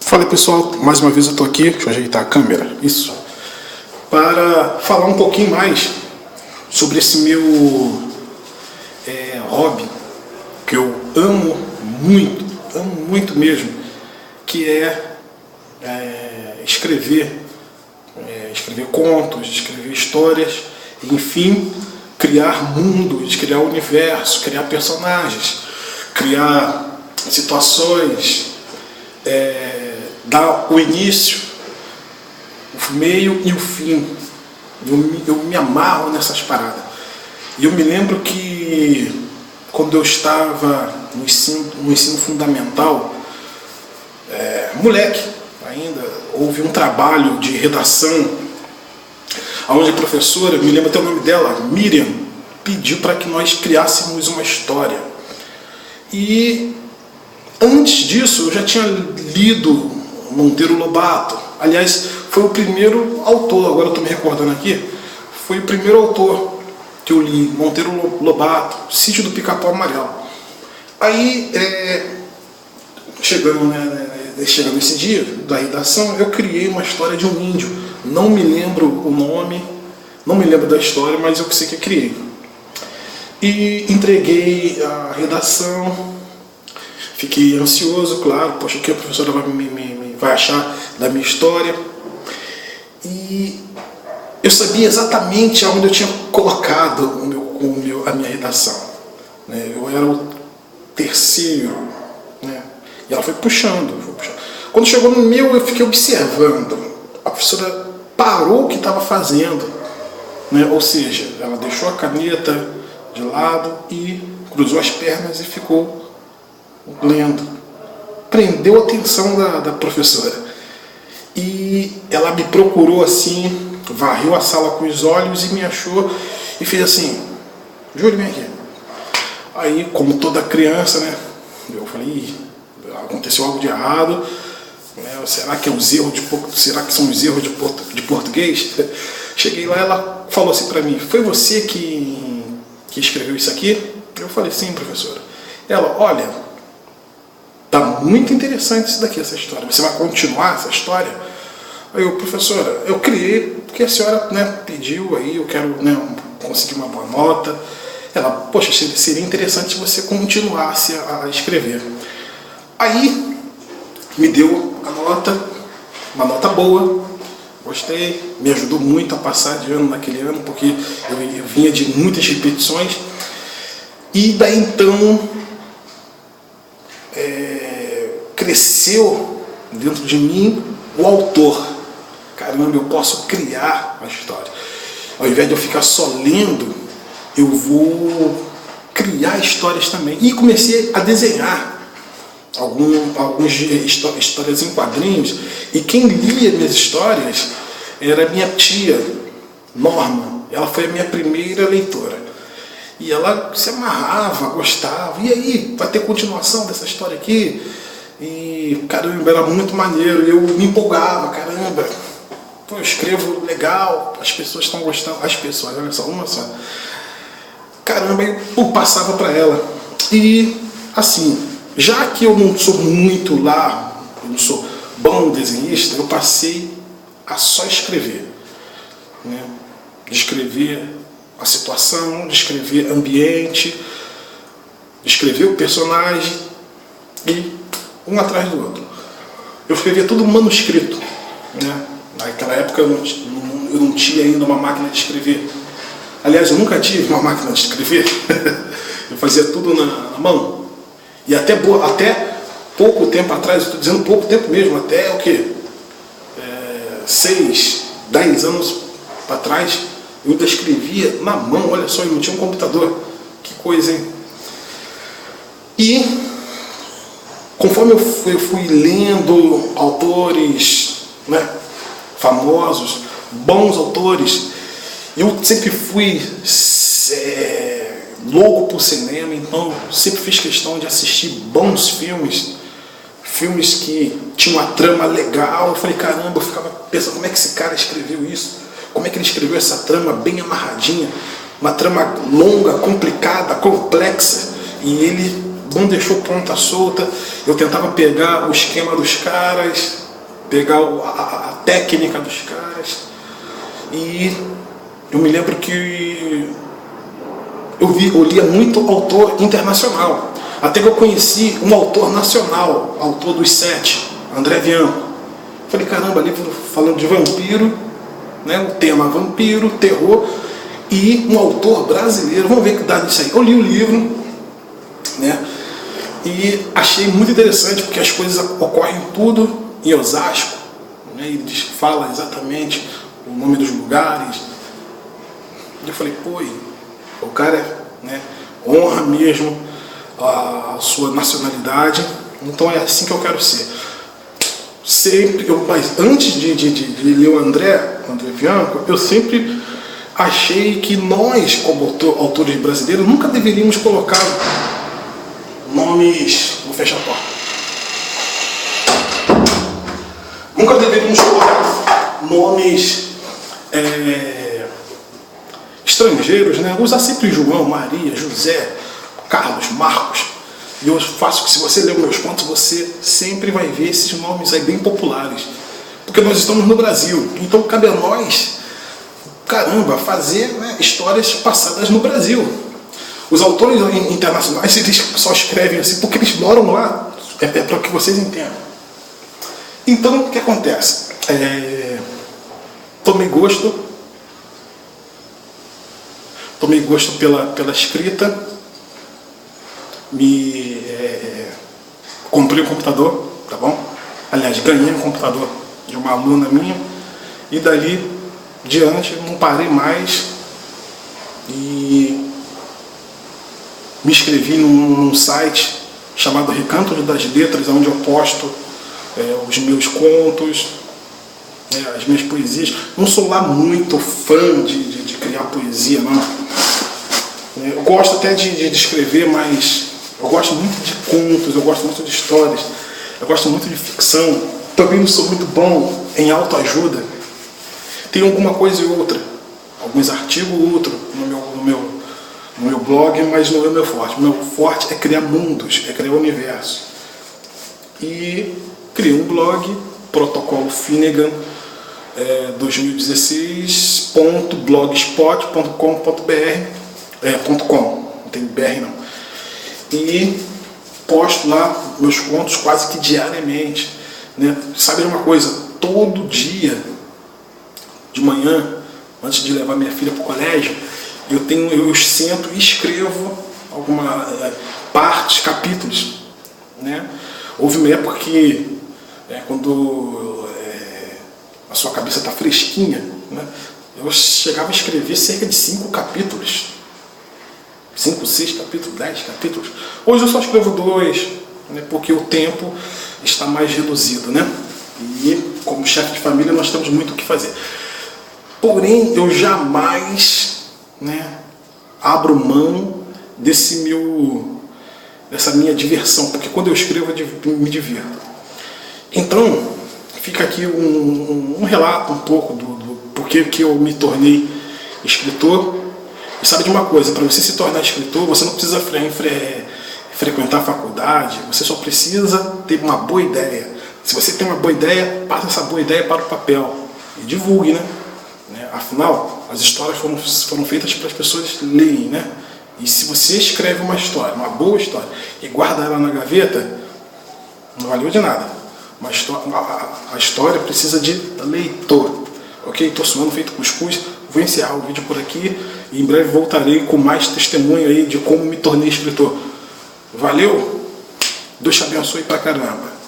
Fala aí, pessoal, mais uma vez eu tô aqui, deixa eu ajeitar a câmera, isso, para falar um pouquinho mais sobre esse meu hobby, que eu amo muito mesmo, que é escrever contos, escrever histórias, enfim, criar mundos, criar universos, criar personagens, criar situações, dar o início, o meio e o fim. Eu me amarro nessas paradas. E eu me lembro que quando eu estava no ensino fundamental, moleque ainda, houve um trabalho de redação onde a professora, me lembro até o nome dela, Miriam, pediu para que nós criássemos uma história. E antes disso eu já tinha lido Monteiro Lobato. Aliás, foi o primeiro autor, agora eu estou me recordando aqui, foi o primeiro autor que eu li, Monteiro Lobato, Sítio do Pica-Pau Amarelo. Aí, chegando esse dia da redação, eu criei uma história de um índio. Não me lembro o nome, não me lembro da história, mas eu sei que criei. E entreguei a redação, fiquei ansioso, claro, poxa, o que a professora vai achar da minha história. E eu sabia exatamente aonde eu tinha colocado a minha redação. Eu era o terceiro, e ela foi puxando. Quando chegou no meu, eu fiquei observando. A professora parou o que estava fazendo, ou seja, ela deixou a caneta de lado e cruzou as pernas e ficou lendo. Prendeu a atenção da professora. E ela me procurou assim, varreu a sala com os olhos e me achou e fez assim: Júlio, vem aqui. Aí, como toda criança, eu falei: aconteceu algo de errado, será que é os erros será que são os erros de português? Cheguei lá, ela falou assim para mim: foi você que escreveu isso aqui? Eu falei: sim, professora. Ela: olha, tá muito interessante isso daqui, essa história. Você vai continuar essa história? Aí eu: professora, eu criei porque a senhora pediu aí, eu quero conseguir uma boa nota. Ela: poxa, seria interessante se você continuasse a escrever. Aí me deu a nota, uma nota boa, gostei, me ajudou muito a passar de ano naquele ano, porque eu vinha de muitas repetições. E daí então cresceu dentro de mim o autor. Caramba, eu posso criar uma história. Ao invés de eu ficar só lendo, eu vou criar histórias também. E comecei a desenhar algumas histórias em quadrinhos. E quem lia minhas histórias era minha tia, Norma. Ela foi a minha primeira leitora. E ela se amarrava, gostava. E aí, vai ter continuação dessa história aqui? E caramba, era muito maneiro. E eu me empolgava, caramba. Pô, eu escrevo legal, as pessoas estão gostando. As pessoas, olha só, uma só. Caramba, eu passava para ela. E assim, já que eu não sou muito lá, eu não sou bom desenhista, eu passei a só escrever. Descrever a situação, descrever ambiente, descrever o personagem e um atrás do outro. Eu escrevia tudo manuscrito. Naquela época eu não tinha ainda uma máquina de escrever. Aliás, eu nunca tive uma máquina de escrever. Eu fazia tudo na mão. E até pouco tempo atrás, estou dizendo pouco tempo mesmo, até 6, 10 anos para trás, eu ainda escrevia na mão. Olha só, eu não tinha um computador. Que coisa, hein? E conforme eu fui lendo autores famosos, bons autores, eu sempre fui louco por cinema, então sempre fiz questão de assistir bons filmes que tinham uma trama legal. Eu falei: caramba, eu ficava pensando como é que esse cara escreveu isso, como é que ele escreveu essa trama bem amarradinha, uma trama longa, complicada, complexa, e ele não deixou ponta solta. Eu tentava pegar o esquema dos caras, pegar a técnica dos caras. E eu me lembro que eu lia muito autor internacional. Até que eu conheci um autor nacional, autor dos 7, André Bianco. Falei, caramba, livro falando de vampiro, né? O tema vampiro, terror, e um autor brasileiro. Vamos ver que dá nisso aí. Eu li o livro, né? E achei muito interessante, porque as coisas ocorrem tudo em Osasco, né? Ele fala exatamente o nome dos lugares. E eu falei, pô, o cara, né, honra mesmo a sua nacionalidade, então é assim que eu quero ser. Sempre, mas antes de ler o André Bianco, eu sempre achei que nós, como autores brasileiros, nunca deveríamos colocar nomes. Vou fechar a porta. Nunca deveríamos colocar nomes estrangeiros, né? Usar sempre João, Maria, José, Carlos, Marcos. E eu faço que, se você ler meus contos, você sempre vai ver esses nomes aí bem populares. Porque nós estamos no Brasil. Então cabe a nós, caramba, fazer, né, histórias passadas no Brasil. Os autores internacionais, eles só escrevem assim porque eles moram lá. É para que vocês entendam. Então, o que acontece? Tomei gosto pela escrita. Comprei um computador, tá bom? Aliás, ganhei um computador de uma aluna minha. E dali diante não parei mais. E me inscrevi num site chamado Recanto das Letras, onde eu posto os meus contos, as minhas poesias. Não sou lá muito fã de criar poesia, não. Eu gosto até de escrever, mas eu gosto muito de contos, eu gosto muito de histórias, eu gosto muito de ficção. Também não sou muito bom em autoajuda. Tem alguma coisa e outra, alguns artigos ou outro no meu blog, mas não é o meu forte. O meu forte é criar mundos, é criar universo. E criei um blog, Protocolo Finnegan, 2016.blogspot.com.br, .com, não tem BR não. E posto lá meus contos quase que diariamente, né? Sabe de uma coisa? Todo dia, de manhã, antes de levar minha filha para o colégio, eu sento e escrevo alguma partes, capítulos, né? Houve uma época que, quando a sua cabeça está fresquinha, né? Eu chegava a escrever cerca de 5 capítulos. 5, 6 capítulos, 10 capítulos. Hoje eu só escrevo 2, né, porque o tempo está mais reduzido, né? E como chefe de família nós temos muito o que fazer. Porém, eu jamais, né, abro mão dessa minha diversão, porque quando eu escrevo eu me divirto. Então, fica aqui um relato um pouco do porquê que eu me tornei escritor. E sabe de uma coisa, para você se tornar escritor, você não precisa frequentar a faculdade, você só precisa ter uma boa ideia. Se você tem uma boa ideia, passa essa boa ideia para o papel e divulgue, né? Afinal, as histórias foram feitas para as pessoas lerem, né? E se você escreve uma história, uma boa história, e guarda ela na gaveta, não valeu de nada. A história precisa de leitor. Ok? Estou suando feito cuscuz. Vou encerrar o vídeo por aqui e em breve voltarei com mais testemunho aí de como me tornei escritor. Valeu? Deus te abençoe pra caramba.